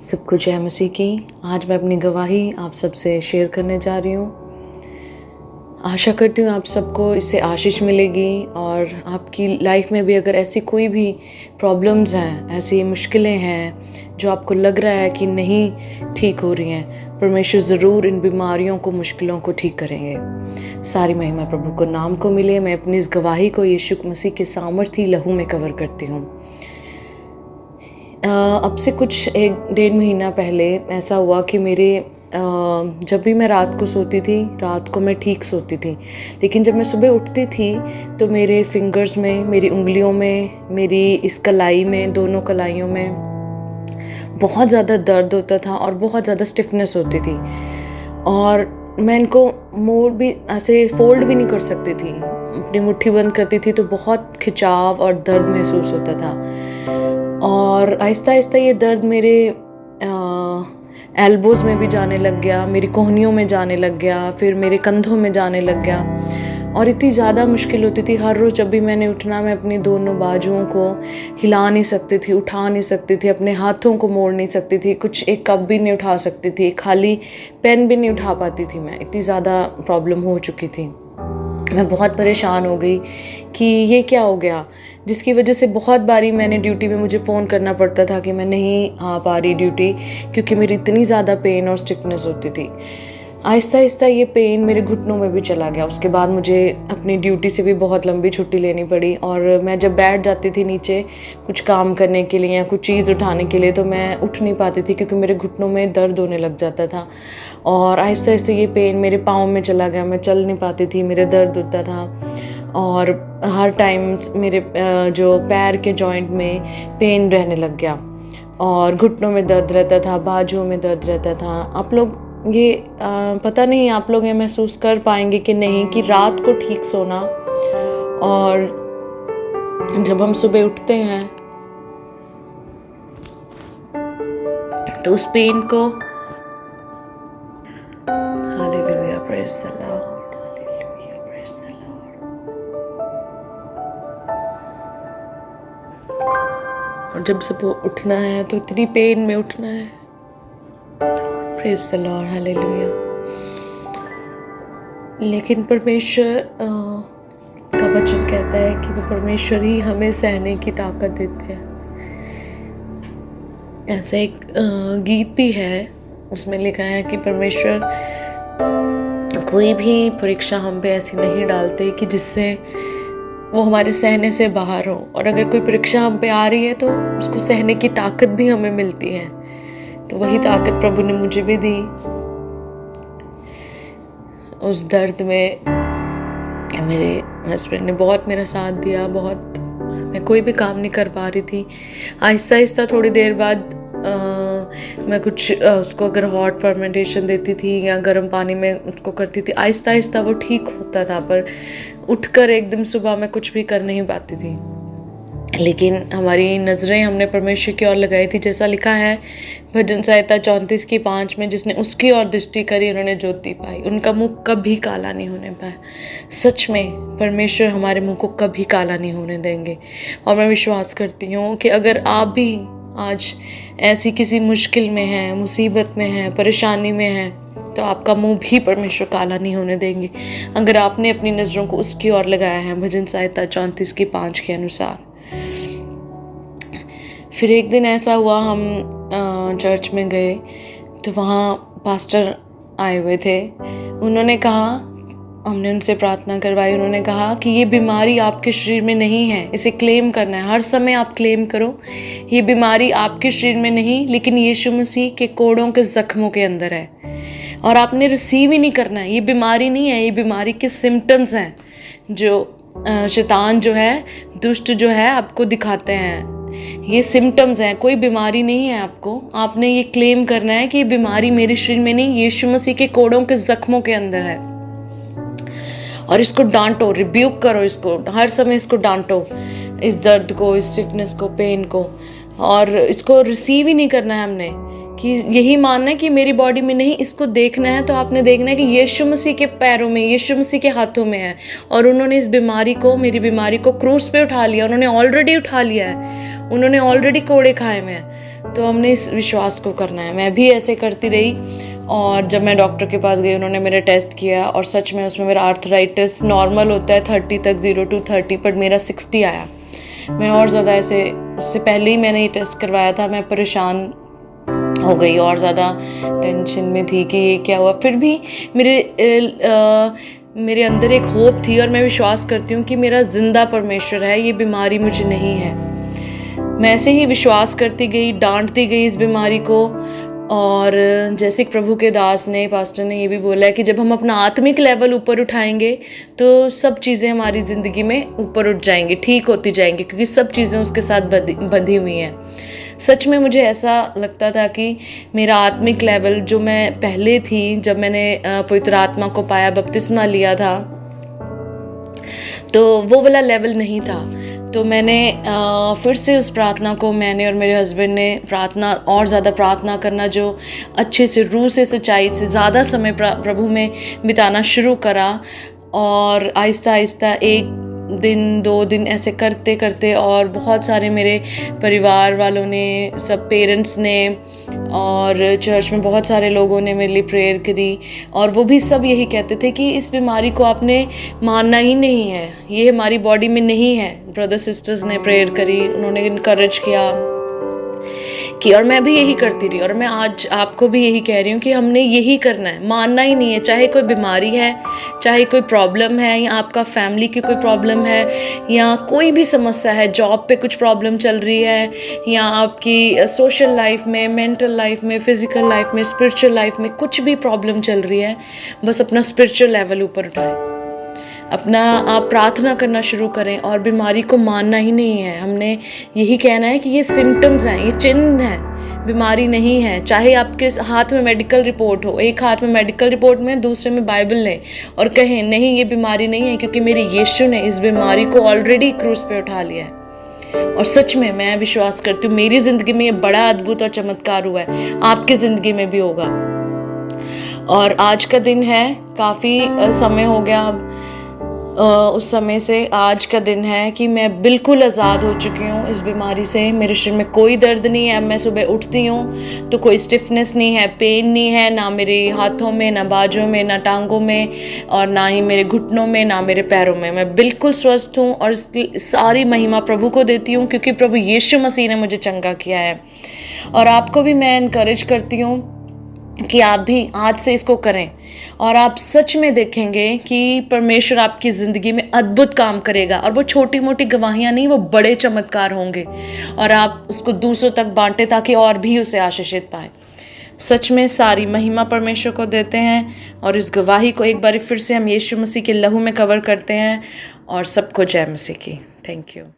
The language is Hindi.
सबको जय मसीह की। आज मैं अपनी गवाही आप सबसे शेयर करने जा रही हूँ। आशा करती हूँ आप सबको इससे आशीष मिलेगी और आपकी लाइफ में भी अगर ऐसी कोई भी प्रॉब्लम्स हैं, ऐसी मुश्किलें हैं जो आपको लग रहा है कि नहीं ठीक हो रही हैं, परमेश्वर ज़रूर इन बीमारियों को, मुश्किलों को ठीक करेंगे। सारी महिमा प्रभु को नाम को मिले। मैं अपनी इस गवाही को यीशु मसीह के सामर्थी लहू में कवर करती हूँ। अब से कुछ 1-1.5 महीना पहले ऐसा हुआ कि मेरे जब भी मैं रात को सोती थी, रात को मैं ठीक सोती थी, लेकिन जब मैं सुबह उठती थी तो मेरे फिंगर्स में, मेरी उंगलियों में, मेरी इस कलाई में, दोनों कलाइयों में बहुत ज़्यादा दर्द होता था और बहुत ज़्यादा स्टिफनेस होती थी और मैं इनको मोड़ भी, ऐसे फोल्ड भी नहीं कर सकती थी। अपनी मुट्ठी बंद करती थी तो बहुत खिंचाव और दर्द महसूस होता था और आहिस्ता आहिस्ता ये दर्द मेरे एल्बोज़ में भी जाने लग गया, मेरी कोहनियों में जाने लग गया, फिर मेरे कंधों में जाने लग गया और इतनी ज़्यादा मुश्किल होती थी। हर रोज़ जब भी मैंने उठना, मैं अपनी दोनों बाजुओं को हिला नहीं सकती थी, उठा नहीं सकती थी, अपने हाथों को मोड़ नहीं सकती थी, कुछ एक कप भी नहीं उठा सकती थी, खाली पेन भी नहीं उठा पाती थी। मैं इतनी ज़्यादा प्रॉब्लम हो चुकी थी। मैं बहुत परेशान हो गई कि ये क्या हो गया, जिसकी वजह से बहुत बारी मैंने ड्यूटी में मुझे फ़ोन करना पड़ता था कि मैं नहीं आ पा रही ड्यूटी, क्योंकि मेरी इतनी ज़्यादा पेन और स्टिफनेस होती थी। आहिस्ता आहिस्ता ये पेन मेरे घुटनों में भी चला गया। उसके बाद मुझे अपनी ड्यूटी से भी बहुत लंबी छुट्टी लेनी पड़ी और मैं जब बैठ जाती थी नीचे कुछ काम करने के लिए या कुछ चीज़ उठाने के लिए तो मैं उठ नहीं पाती थी, क्योंकि मेरे घुटनों में दर्द होने लग जाता था और आहिस्ता आहिस्ता ये पेन मेरे पाँव में चला गया। मैं चल नहीं पाती थी, मेरे दर्द होता था और हर टाइम मेरे जो पैर के जॉइंट में पेन रहने लग गया और घुटनों में दर्द रहता था, बाजुओं में दर्द रहता था। आप लोग ये पता नहीं आप लोग ये महसूस कर पाएंगे कि नहीं, कि रात को ठीक सोना और जब हम सुबह उठते हैं तो उस पेन को, hallelujah, praise the Lord, hallelujah, praise the Lord. और जब सुबह उठना है तो इतनी पेन में उठना है। Praise the Lord, hallelujah. लेकिन परमेश्वर का वचन कहता है कि वो परमेश्वर ही हमें सहने की ताकत देते हैं। ऐसा एक गीत भी है, उसमें लिखा है कि परमेश्वर कोई भी परीक्षा हम पे ऐसी नहीं डालते कि जिससे वो हमारे सहने से बाहर हो, और अगर कोई परीक्षा हम पे आ रही है तो उसको सहने की ताकत भी हमें मिलती है। तो वही ताकत प्रभु ने मुझे भी दी। उस दर्द में मेरे हस्बैंड ने बहुत मेरा साथ दिया, बहुत, मैं कोई भी काम नहीं कर पा रही थी। आहिस्ता आहिस्ता थोड़ी देर बाद मैं कुछ उसको अगर हॉट फर्मेंटेशन देती थी या गर्म पानी में उसको करती थी, आहिस्ता आहिस्ता वो ठीक होता था, पर उठकर एकदम सुबह मैं कुछ भी कर नहीं पाती थी। लेकिन हमारी नज़रें हमने परमेश्वर की ओर लगाई थी। जैसा लिखा है भजन संहिता 34:5 में, जिसने उसकी ओर दृष्टि करी उन्होंने ज्योति पाई, उनका मुंह कभी काला नहीं होने पाया। सच में परमेश्वर हमारे मुंह को कभी काला नहीं होने देंगे। और मैं विश्वास करती हूँ कि अगर आप भी आज ऐसी किसी मुश्किल में हैं, मुसीबत में हैं, परेशानी में हैं, तो आपका मुंह भी परमेश्वर काला नहीं होने देंगे, अगर आपने अपनी नज़रों को उसकी ओर लगाया है, भजन संहिता 34:5 के अनुसार। फिर एक दिन ऐसा हुआ, हम चर्च में गए तो वहाँ पास्टर आए हुए थे। उन्होंने कहा, हमने उनसे प्रार्थना करवाई, उन्होंने कहा कि ये बीमारी आपके शरीर में नहीं है, इसे क्लेम करना है। हर समय आप क्लेम करो, ये बीमारी आपके शरीर में नहीं, लेकिन यीशु मसीह के कोड़ों के जख्मों के अंदर है, और आपने रिसीव ही नहीं करना है। ये बीमारी नहीं है, ये बीमारी के सिम्टम्स हैं जो शैतान जो है, दुष्ट जो है, आपको दिखाते हैं। ये सिम्टम्स हैं, कोई बीमारी नहीं है आपको। आपने ये क्लेम करना है कि ये बीमारी मेरे शरीर में नहीं, यीशु मसीह के कोड़ों के जख्मों के अंदर है। और इसको डांटो, रिब्यूक करो, इसको हर समय इसको डांटो, इस दर्द को, इस स्टिफनेस को, पेन को, और इसको रिसीव ही नहीं करना है हमने, कि यही मानना है कि मेरी बॉडी में नहीं, इसको देखना है। तो आपने देखना है कि यीशु मसीह के पैरों में, यीशु मसीह के हाथों में है, और उन्होंने इस बीमारी को, मेरी बीमारी को क्रूस पे उठा लिया। उन्होंने ऑलरेडी उठा लिया है, उन्होंने ऑलरेडी कोड़े खाए हुए हैं। तो हमने इस विश्वास को करना है। मैं भी ऐसे करती रही और जब मैं डॉक्टर के पास गई उन्होंने मेरा टेस्ट किया और सच में उसमें मेरा आर्थराइटिस नॉर्मल होता है 30 तक, 0 to 30, पर मेरा 60 आया। मैं और ज़्यादा ऐसे, उससे पहले ही मैंने ये टेस्ट करवाया था, मैं परेशान हो गई और ज़्यादा टेंशन में थी कि ये क्या हुआ। फिर भी मेरे अंदर एक होप थी और मैं विश्वास करती हूँ कि मेरा जिंदा परमेश्वर है, ये बीमारी मुझे नहीं है। मैं ऐसे ही विश्वास करती गई, डांटती गई इस बीमारी को। और जैसे प्रभु के दास ने, पास्टर ने ये भी बोला है कि जब हम अपना आत्मिक लेवल ऊपर उठाएंगे तो सब चीज़ें हमारी ज़िंदगी में ऊपर उठ जाएंगी, ठीक होती जाएंगी, क्योंकि सब चीज़ें उसके साथ बंधी हुई हैं। सच में मुझे ऐसा लगता था कि मेरा आत्मिक लेवल जो मैं पहले थी, जब मैंने पवित्र आत्मा को पाया, बपतिस्मा लिया था, तो वो वाला लेवल नहीं था। तो मैंने फिर से उस प्रार्थना को, मैंने और मेरे हस्बैंड ने प्रार्थना, और ज़्यादा प्रार्थना करना, जो अच्छे से रूह से, सच्चाई से ज़्यादा समय प्रभु में बिताना शुरू करा। और आहिस्ता आहिस्ता 1 दिन 2 दिन ऐसे करते करते, और बहुत सारे मेरे परिवार वालों ने, सब पेरेंट्स ने और चर्च में बहुत सारे लोगों ने मेरे लिए प्रेयर करी, और वो भी सब यही कहते थे कि इस बीमारी को आपने मानना ही नहीं है, ये हमारी बॉडी में नहीं है। ब्रदर सिस्टर्स ने प्रेयर करी, उन्होंने इनकरेज किया कि, और मैं भी यही करती रही, और मैं आज आपको भी यही कह रही हूँ कि हमने यही करना है, मानना ही नहीं है। चाहे कोई बीमारी है, चाहे कोई प्रॉब्लम है, या आपका फैमिली की कोई प्रॉब्लम है, या कोई भी समस्या है, जॉब पे कुछ प्रॉब्लम चल रही है, या आपकी सोशल लाइफ में, मेंटल लाइफ में, फिजिकल लाइफ में, स्पिरिचुअल लाइफ में कुछ भी प्रॉब्लम चल रही है, बस अपना स्पिरिचुअल लेवल ऊपर उठाएं, अपना आप प्रार्थना करना शुरू करें, और बीमारी को मानना ही नहीं है। हमने यही कहना है कि ये सिम्टम्स हैं, ये चिन्ह हैं, बीमारी नहीं है। चाहे आपके हाथ में मेडिकल रिपोर्ट हो, एक हाथ में मेडिकल रिपोर्ट में, दूसरे में बाइबल लें और कहें नहीं, ये बीमारी नहीं है, क्योंकि मेरे यीशु ने इस बीमारी को ऑलरेडी क्रूस पे उठा लिया है। और सच में मैं विश्वास करती हूँ मेरी ज़िंदगी में ये बड़ा अद्भुत और चमत्कार हुआ है, आपकी ज़िंदगी में भी होगा। और आज का दिन है, काफ़ी समय हो गया अब उस समय से, आज का दिन है कि मैं बिल्कुल आज़ाद हो चुकी हूँ इस बीमारी से। मेरे शरीर में कोई दर्द नहीं है। मैं सुबह उठती हूँ तो कोई स्टिफनेस नहीं है, पेन नहीं है, ना मेरे हाथों में, ना बाजू में, ना टांगों में, और ना ही मेरे घुटनों में, ना मेरे पैरों में। मैं बिल्कुल स्वस्थ हूँ और इसकी सारी महिमा प्रभु को देती हूँ, क्योंकि प्रभु यीशु मसीह ने मुझे चंगा किया है। और आपको भी मैं इनकरेज करती हूँ कि आप भी आज से इसको करें, और आप सच में देखेंगे कि परमेश्वर आपकी ज़िंदगी में अद्भुत काम करेगा। और वो छोटी मोटी गवाहियाँ नहीं, वो बड़े चमत्कार होंगे, और आप उसको दूसरों तक बांटें ताकि और भी उसे आशीषित पाए। सच में सारी महिमा परमेश्वर को देते हैं, और इस गवाही को एक बार फिर से हम यीशु मसीह के लहू में कवर करते हैं, और सबको जय मसीह की। Thank you.